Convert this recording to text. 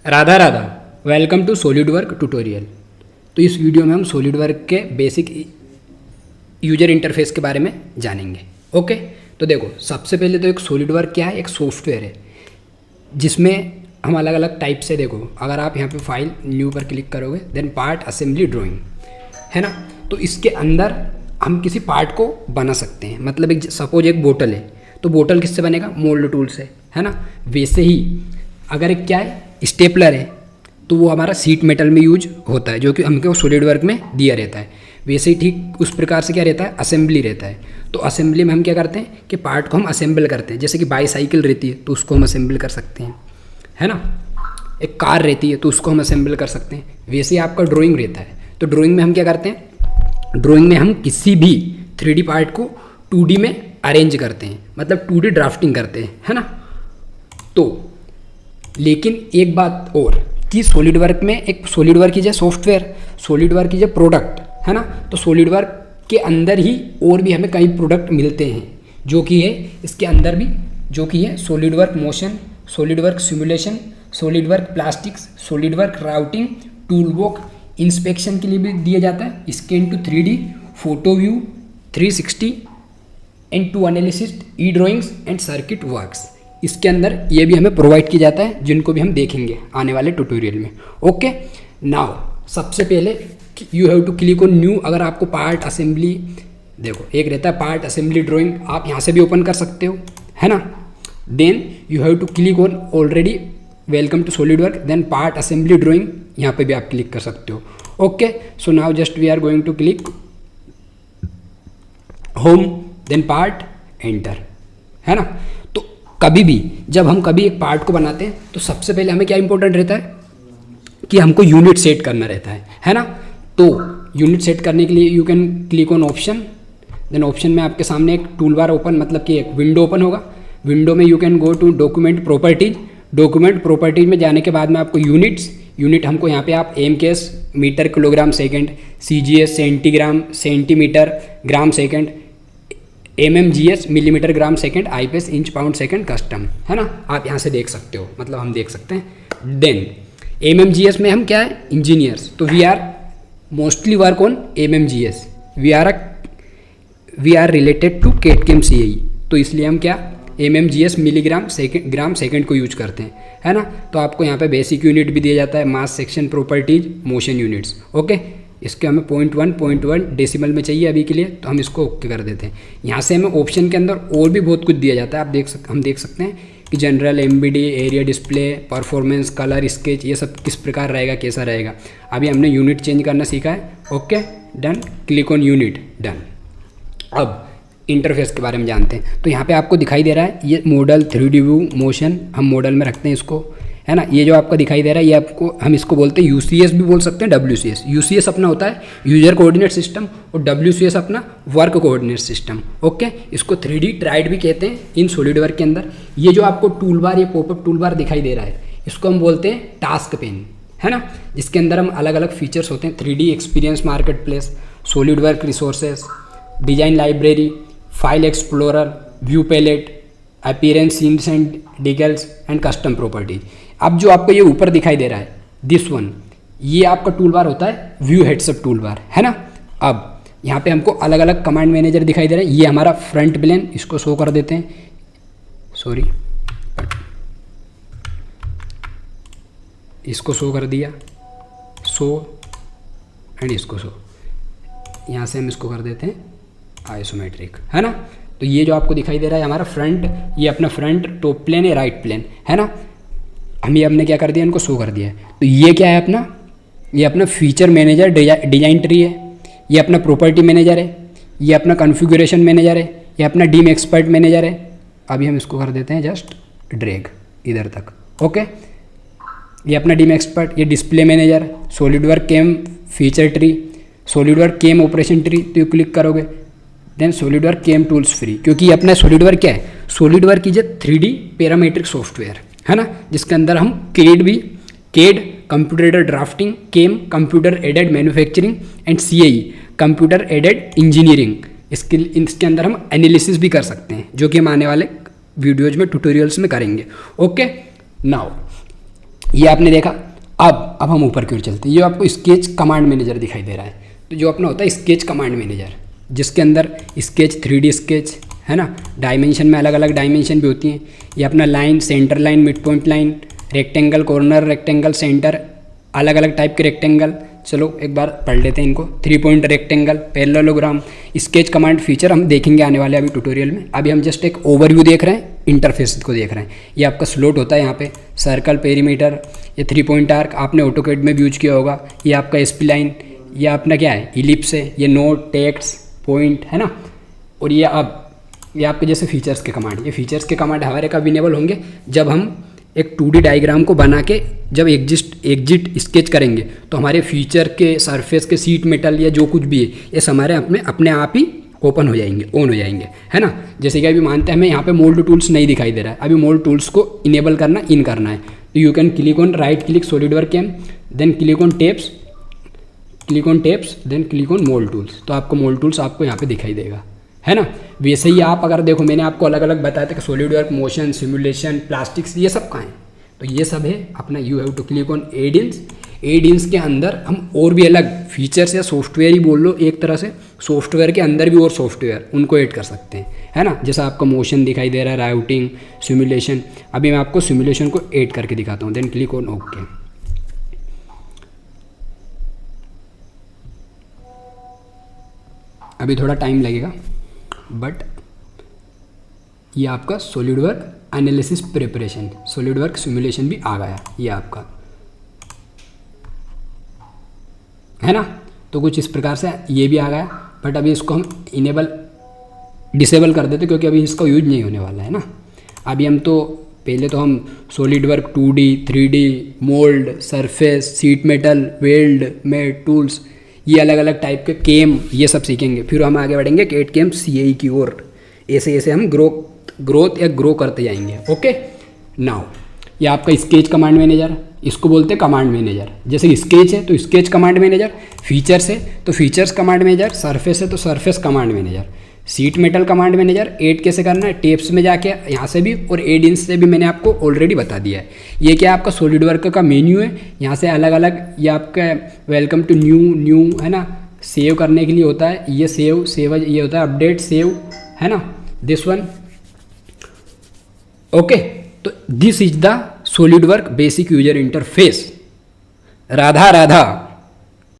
Radha Radha, welcome to SolidWork tutorial. तो इस video में हम सॉलिडवर्क के बेसिक यूजर इंटरफेस के बारे में जानेंगे। ओके, तो देखो सबसे पहले तो एक सॉलिडवर्क क्या है, एक सॉफ्टवेयर है जिसमें हम अलग अलग टाइप से, देखो अगर आप यहाँ पे फाइल न्यू पर क्लिक करोगे देन पार्ट असेंबली ड्राइंग है ना, तो इसके अंदर हम किसी पार्ट को बना सकते हैं। मतलब एक सपोज एक बोतल है तो बोतल किससे बनेगा, मोल्ड टूल से, है ना। वैसे ही अगर एक क्या है, स्टेपलर है तो वो हमारा सीट मेटल में यूज होता है जो कि हमको सॉलिडवर्क में दिया रहता है। वैसे ही ठीक उस प्रकार से क्या रहता है, असेंबली रहता है। तो असेंबली में हम क्या करते हैं कि पार्ट को हम असेंबल करते हैं। जैसे कि बाईसाइकिल रहती है तो उसको हम असेंबल कर सकते हैं, है ना। एक कार रहती है तो उसको हम असेंबल कर सकते हैं। वैसे ही आपका ड्राइंग रहता है तो ड्राइंग में हम क्या करते हैं, ड्राइंग में हम किसी भी 3D पार्ट को 2D में अरेंज करते हैं, मतलब 2D ड्राफ्टिंग करते हैं, है ना। तो लेकिन एक बात और कि सॉलिडवर्क में एक सॉलिडवर्क की जो सॉफ्टवेयर, सॉलिडवर्क की जो प्रोडक्ट है ना, तो सॉलिडवर्क के अंदर ही और भी हमें कई प्रोडक्ट मिलते हैं जो कि है इसके अंदर भी, जो कि है SolidWork motion, SolidWork simulation, SolidWork plastics, SolidWork routing, toolbox, inspection के लिए भी दिया जाता है, scan to 3D, photo view 360 and to analysis, e drawings and circuit works. इसके अंदर ये भी हमें प्रोवाइड किया जाता है जिनको भी हम देखेंगे आने वाले ट्यूटोरियल में। ओके, नाउ सबसे पहले you have to click on new. अगर आपको पार्ट असेंबली, देखो एक रहता है पार्ट असेंबली ड्राइंग, आप यहाँ से भी ओपन कर सकते हो, है ना। Then you have to click on already welcome to SolidWork, then part assembly drawing, यहाँ पे भी आप क्लिक कर सकते हो। Okay, so now just we are going to click home, then part, enter, है ना। तो कभी भी जब हम कभी एक पार्ट को बनाते हैं तो सबसे पहले हमें क्या इंपॉर्टेंट रहता है कि हमको यूनिट सेट करना रहता है ना। तो यूनिट सेट करने के लिए you can click on option, then option में आपके सामने एक टूल बार ओपन, मतलब कि एक विंडो ओपन होगा। विंडो में you can go to document properties. Document properties में जाने के बाद में आपको यूनिट हमको यहाँ पे आप MKS metre kilogram second, CGS centigram centimetre gram second, MMGS millimetre gram second, IPS inch pound second custom, है ना। आप यहाँ से देख सकते हो, मतलब हम देख सकते हैं। देन MMGS में हम क्या है, इंजीनियर्स, तो we are mostly work on MMGS, we are related to CAD/CAM CAE, तो इसलिए हम क्या MMGS milligram second gram second को यूज करते हैं, है ना। तो आपको यहाँ पे बेसिक यूनिट भी दिया जाता है, mass section properties, motion units. Okay, इसके हमें 0.1 डेसिमल में चाहिए अभी के लिए, तो हम इसको ओके कर देते हैं। यहाँ से हमें ऑप्शन के अंदर और भी बहुत कुछ दिया जाता है, हम देख सकते हैं कि general, MBD, area display, performance, colour, sketch, ये सब किस प्रकार रहेगा, कैसा रहेगा। अभी हमने यूनिट चेंज करना सीखा है। Okay, done, click on unit, done. अब इंटरफेस के बारे में जानते हैं। तो यहाँ पे आपको दिखाई दे रहा है ये मॉडल 3D व्यू मोशन, हम मॉडल में रखते हैं इसको, है ना। ये जो आपका दिखाई दे रहा है ये आपको, हम इसको बोलते हैं UCS भी बोल सकते हैं, WCS। UCS अपना होता है यूजर कोऑर्डिनेट सिस्टम और WCS अपना वर्क कोऑर्डिनेट सिस्टम। ओके, इसको 3D ट्राइड भी कहते हैं इन सॉलिडवर्क के अंदर। ये जो आपको टूल बार, ये पॉपअप टूल बार दिखाई दे रहा है, इसको हम बोलते हैं टास्क पेन, है ना, जिसके अंदर हम अलग अलग फीचर्स होते हैं। 3D experience market place, SolidWork resources, design library, file explorer, view palette, appearance scenes and details and custom properties. अब जो आपको ये ऊपर दिखाई दे रहा है दिस वन, ये आपका टूल बार होता है व्यू हेडसअप टूल बार, है ना। अब यहाँ पे हमको अलग अलग कमांड मैनेजर दिखाई दे रहे हैं। ये हमारा फ्रंट प्लेन, इसको शो कर देते हैं, सॉरी इसको शो कर दिया, शो एंड इसको शो, यहाँ से हम इसको कर देते हैं आइसोमेट्रिक, है ना। तो ये जो आपको दिखाई दे रहा है हमारा फ्रंट, ये अपना फ्रंट टॉप प्लेन है, राइट प्लेन, है ना। हमने क्या कर दिया, इनको शो कर दिया है। तो ये क्या है अपना, ये अपना फीचर मैनेजर डिजाइन ट्री है, ये अपना प्रॉपर्टी मैनेजर है, ये अपना कॉन्फ़िगरेशन मैनेजर है, ये अपना डीम एक्सपर्ट मैनेजर है। अभी हम इसको कर देते हैं जस्ट ड्रैग इधर तक। ओके, ये अपना डीम एक्सपर्ट, ये डिस्प्ले मैनेजर, सॉलिडवर्क केम फीचर ट्री, सॉलिडवर्क केम ऑपरेशन ट्री, तो क्लिक करोगे देन सॉलिडवर्क केम टूल्स फ्री, क्योंकि ये अपना सॉलिडवर्क क्या है, सॉलिडवर्क की जो 3D पैरामीट्रिक सॉफ्टवेयर, है ना, जिसके अंदर हम CAD computer aided drafting, came computer aided manufacturing and CAE computer aided engineering, इसके अंदर हम एनालिसिस भी कर सकते हैं, जो कि हम आने वाले वीडियोज में ट्यूटोरियल्स में करेंगे। ओके, नाउ ये आपने देखा। अब हम ऊपर की ओर चलते हैं। ये आपको स्केच कमांड मैनेजर दिखाई दे रहा है। तो जो अपना होता है स्केच कमांड मैनेजर, जिसके अंदर स्केच 3D स्केच है ना, डायमेंशन में अलग अलग डायमेंशन भी होती हैं। ये अपना line, centre line, mid point line, rectangle, corner rectangle, centre, अलग अलग टाइप के रेक्टेंगल। चलो एक बार पढ़ लेते हैं इनको। 3 point rectangle, parallelogram, sketch command feature हम देखेंगे आने वाले अभी ट्यूटोरियल में। अभी हम जस्ट एक ओवरव्यू देख रहे हैं, इंटरफेस को देख रहे हैं। ये आपका स्लोट होता है यहाँ पे, सर्कल, पेरीमीटर, ये 3 पॉइंट आर्क आपने ऑटोकैड में भी यूज किया होगा। ये आपका SP लाइन, ये अपना क्या है, इलिप्स है, ये नोट, टेक्स्ट, पॉइंट है ना। और ये ये आपके जैसे फीचर्स के कमांड, ये फीचर्स के कमांड हमारे कब इनेबल होंगे, जब हम एक 2D डायग्राम को बना के जब एग्जिट स्केच करेंगे तो हमारे फीचर के, सरफेस के, सीट मेटल या जो कुछ भी है ये हमारे अपने आप ही ओपन हो जाएंगे, ऑन हो जाएंगे, है ना। जैसे कि अभी मानते हैं हमें यहाँ पे मोल्ड टूल्स नहीं दिखाई दे रहा है, अभी मोल्ड टूल्स को इनेबल करना, इन करना है। तो you can click on, right click SolidWork CAM, then click on tapes, then click on mould tools. तो आपको मोल्ड टूल्स आपको यहाँ पे दिखाई देगा, है ना। वैसे ही आप अगर देखो, मैंने आपको अलग अलग बताया था कि सॉलिडवर्क, मोशन, सिमुलेशन, प्लास्टिक्स, ये सब कहाँ है, तो ये सब है अपना। You have to click on add-ins के अंदर हम और भी अलग फीचर्स या सॉफ्टवेयर ही बोल लो एक तरह से, सॉफ्टवेयर के अंदर भी और सॉफ्टवेयर उनको ऐड कर सकते हैं, है ना। जैसा आपका मोशन दिखाई दे रहा है, राउटिंग, सिमुलेशन। अभी मैं आपको सिमुलेशन को ऐड करके दिखाता हूँ, देन क्लिक ऑन ओके। अभी थोड़ा टाइम लगेगा, बट ये आपका SolidWork analysis preparation, SolidWork simulation भी आ गया, ये आपका है ना। तो कुछ इस प्रकार से ये भी आ गया, बट अभी इसको हम डिसेबल कर देते क्योंकि अभी इसका यूज नहीं होने वाला है ना। अभी हम तो पहले तो हम SolidWork 2D, 3D, mould, surface, sheet metal, weld, mate, tools, ये अलग अलग टाइप के केम, ये सब सीखेंगे। फिर हम आगे बढ़ेंगे कैड केम CAE की ओर। ऐसे ऐसे हम ग्रो करते जाएंगे। ओके, नाउ ये आपका स्केच कमांड मैनेजर, इसको बोलते हैं कमांड मैनेजर। जैसे स्केच है तो स्केच कमांड मैनेजर, फीचर्स है तो फीचर्स कमांड मैनेजर, सरफेस है तो surface command manager, seat metal command manager. Add कैसे करना है, टेप्स में जाके यहाँ से भी, और एड-इन्स से भी मैंने आपको ऑलरेडी बता दिया है। ये क्या आपका सॉलिडवर्क का मेन्यू है, यहाँ से अलग अलग ये आपका वेलकम टू न्यू है ना, सेव करने के लिए होता है। ये सेव ये होता है, अपडेट, सेव, है ना, दिस वन। ओके, तो this is the SolidWork basic user interface. Radha Radha.